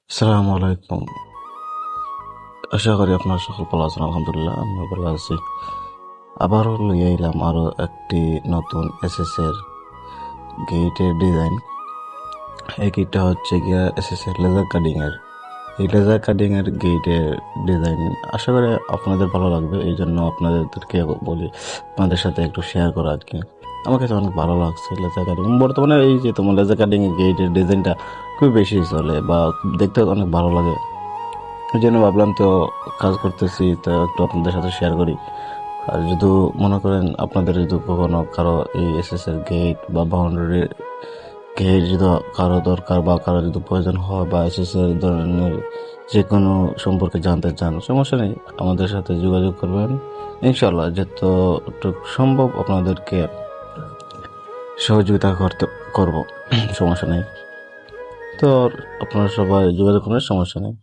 আসসালামু আলাইকুম। আশা করি আপনারা সকল ভালো আছেন। আলহামদুলিল্লাহ আমিও ভালো আছি। আবারও লইয়া এলাম আরও একটি নতুন এসএস এর গেটের ডিজাইন। এই গেটটা হচ্ছে গিয়া এসএস এর লেজার কাটিং এর। এই লেজার কাটিং এর গেটের ডিজাইন আশা করি আপনাদের ভালো লাগবে, এই জন্য আপনাদেরকে বলি আপনাদের সাথে একটু শেয়ার করা আর কি। আমার কাছে অনেক ভালো লাগছে লেজার কাটিং। বর্তমানে এই যে তোমার লেজার কাটিং এর গেটের ডিজাইনটা খুব বেশি চলে বা দেখতে অনেক ভালো লাগে, এই জন্য ভাবলাম তো কাজ করতেছি তো একটু আপনাদের সাথে শেয়ার করি। আর যদি মনে করেন আপনাদের যদি কখনো কারো এই এসএস এর গেট বা বাউন্ডারি গেট যদি কারো দরকার বা কারো যদি প্রয়োজন হয় বা এসএস এর ধরনের যে কোনো সম্পর্কে জানতে চান, সমস্যা নেই, আমাদের সাথে যোগাযোগ করবেন। ইনশাল্লাহ যতটুকু সম্ভব আপনাদেরকে সহযোগিতা করব। সমস্যা নেই। তো আপনারা সবাই যোগাযোগ করবেন, সমস্যা নেই।